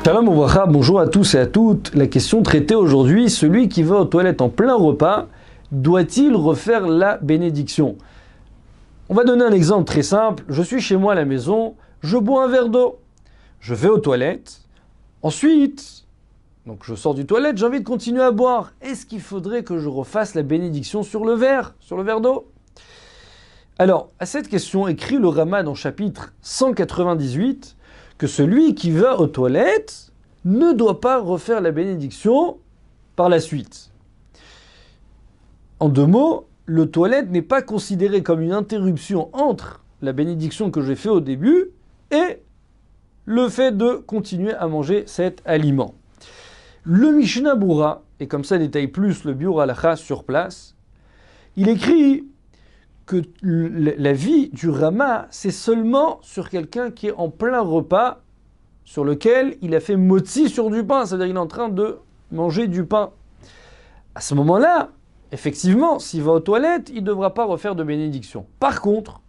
Shalom Ouvracha, bonjour à tous et à toutes. La question traitée aujourd'hui, celui qui va aux toilettes en plein repas, doit-il refaire la bénédiction? On va donner un exemple très simple. Je suis chez moi à la maison, je bois un verre d'eau. Je vais aux toilettes. Ensuite, donc je sors du toilette, j'ai envie de continuer à boire. Est-ce qu'il faudrait que je refasse la bénédiction sur le verre d'eau? Alors, à cette question, écrit le Rama dans chapitre 198, que celui qui va aux toilettes ne doit pas refaire la bénédiction par la suite. En deux mots, le toilette n'est pas considéré comme une interruption entre la bénédiction que j'ai fait au début et le fait de continuer à manger cet aliment. Le Mishnah Berurah, et comme ça détaille plus le Biur Halacha sur place, il écrit que la vie du Rama, c'est seulement sur quelqu'un qui est en plein repas, sur lequel il a fait motzi sur du pain, c'est-à-dire qu'il est en train de manger du pain. À ce moment-là, effectivement, s'il va aux toilettes, il ne devra pas refaire de bénédiction. Par contre,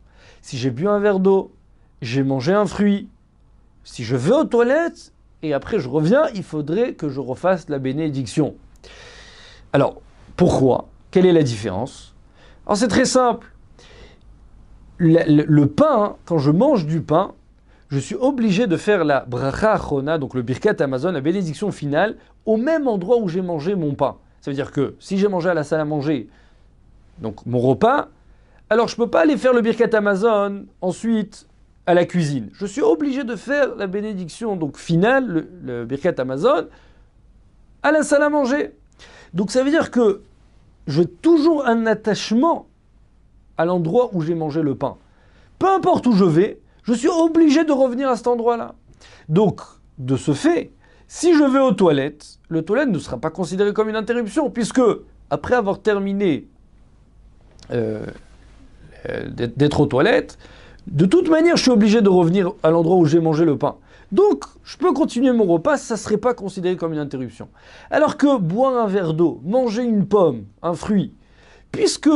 si j'ai bu un verre d'eau, j'ai mangé un fruit, si je vais aux toilettes et après je reviens, il faudrait que je refasse la bénédiction. Alors, pourquoi? Quelle est la différence? Alors c'est très simple. Le pain, quand je mange du pain, je suis obligé de faire la bracha achona, donc le birkat hamazon, la bénédiction finale, au même endroit où j'ai mangé mon pain. Ça veut dire que si j'ai mangé à la salle à manger, donc mon repas, alors je ne peux pas aller faire le birkat hamazon ensuite à la cuisine. Je suis obligé de faire la bénédiction donc finale, le birkat hamazon, à la salle à manger. Donc ça veut dire que j'ai toujours un attachement à l'endroit où j'ai mangé le pain. Peu importe où je vais, je suis obligé de revenir à cet endroit-là. Donc, de ce fait, si je vais aux toilettes, le toilette ne sera pas considéré comme une interruption, puisque, après avoir terminé d'être aux toilettes, de toute manière, je suis obligé de revenir à l'endroit où j'ai mangé le pain. Donc, je peux continuer mon repas, ça ne serait pas considéré comme une interruption. Alors que boire un verre d'eau, manger une pomme, un fruit, puisque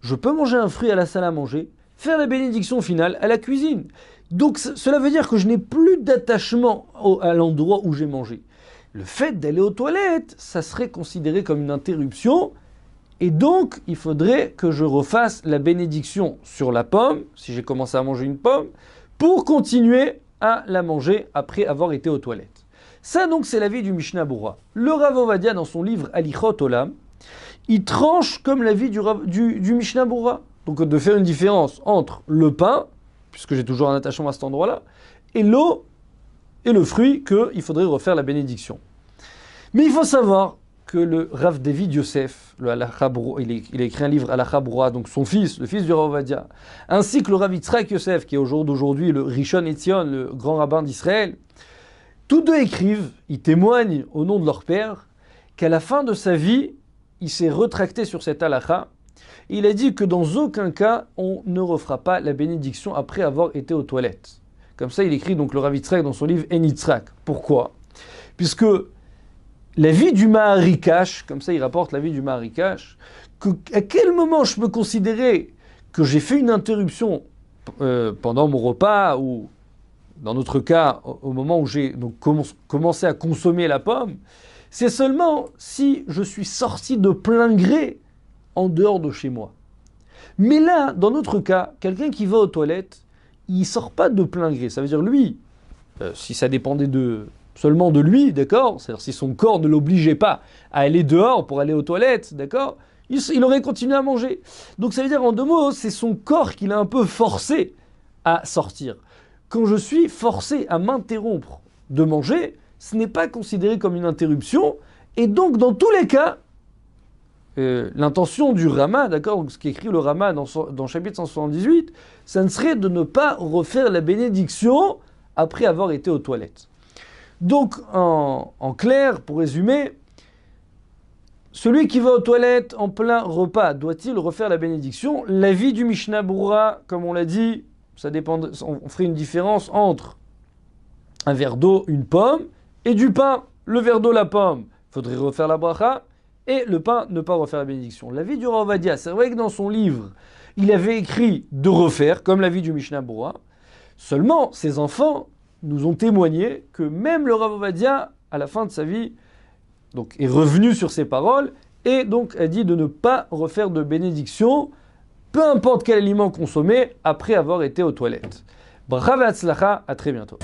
je peux manger un fruit à la salle à manger, faire la bénédiction finale à la cuisine. Donc cela veut dire que je n'ai plus d'attachement à l'endroit où j'ai mangé. Le fait d'aller aux toilettes, ça serait considéré comme une interruption, et donc il faudrait que je refasse la bénédiction sur la pomme, si j'ai commencé à manger une pomme, pour continuer à la manger après avoir été aux toilettes. Ça donc c'est l'avis du Mishnah Berurah. Le Rav Ovadia dans son livre Halichot Olam, il tranche comme l'avis du Mishnah Berurah. Donc de faire une différence entre le pain, puisque j'ai toujours un attachement à cet endroit-là, et l'eau et le fruit, qu'il faudrait refaire la bénédiction. Mais il faut savoir que le Rav David Yosef, il a écrit un livre Halacha Berurah, donc son fils, le fils du Rav Ovadia, ainsi que le Rav Yitzhak Yosef, qui est aujourd'hui le Rishon Etzion, le grand rabbin d'Israël, tous deux écrivent, ils témoignent au nom de leur père, qu'à la fin de sa vie, il s'est retracté sur cette halakha. Il a dit que dans aucun cas, on ne refera pas la bénédiction après avoir été aux toilettes. Comme ça, il écrit donc le Rav Yitzhak dans son livre En Yitzhak. Pourquoi? Puisque la vie du Maharikash, comme ça il rapporte la vie du Maharikash, à quel moment je peux considérer que j'ai fait une interruption pendant mon repas ou dans notre cas, au moment où j'ai donc commencé à consommer la pomme, c'est seulement si je suis sorti de plein gré en dehors de chez moi. Mais là, dans notre cas, quelqu'un qui va aux toilettes, il ne sort pas de plein gré. Ça veut dire lui, si ça dépendait seulement de lui, d'accord, c'est-à-dire si son corps ne l'obligeait pas à aller dehors pour aller aux toilettes, d'accord, il aurait continué à manger. Donc ça veut dire en deux mots, c'est son corps qui l'a un peu forcé à sortir. Quand je suis forcé à m'interrompre de manger, ce n'est pas considéré comme une interruption, et donc dans tous les cas, l'intention du Rama, d'accord, ce qu'écrit le Rama dans le chapitre 178, ça ne serait de ne pas refaire la bénédiction après avoir été aux toilettes. Donc en clair, pour résumer, celui qui va aux toilettes en plein repas, doit-il refaire la bénédiction? L'avis du Mishnah Berurah, comme on l'a dit, ça dépend, on ferait une différence entre un verre d'eau, une pomme, et du pain. Le verre d'eau, la pomme, il faudrait refaire la bracha, et le pain, ne pas refaire la bénédiction. L'avis du Rav Ovadia, c'est vrai que dans son livre, il avait écrit de refaire, comme l'avis du Mishnah Berurah. Seulement, ses enfants, nous ont témoigné que même le Rav Ovadia, à la fin de sa vie, donc, est revenu sur ses paroles et donc a dit de ne pas refaire de bénédiction, peu importe quel aliment consommer, après avoir été aux toilettes. Bracha ve'atzlacha, à très bientôt.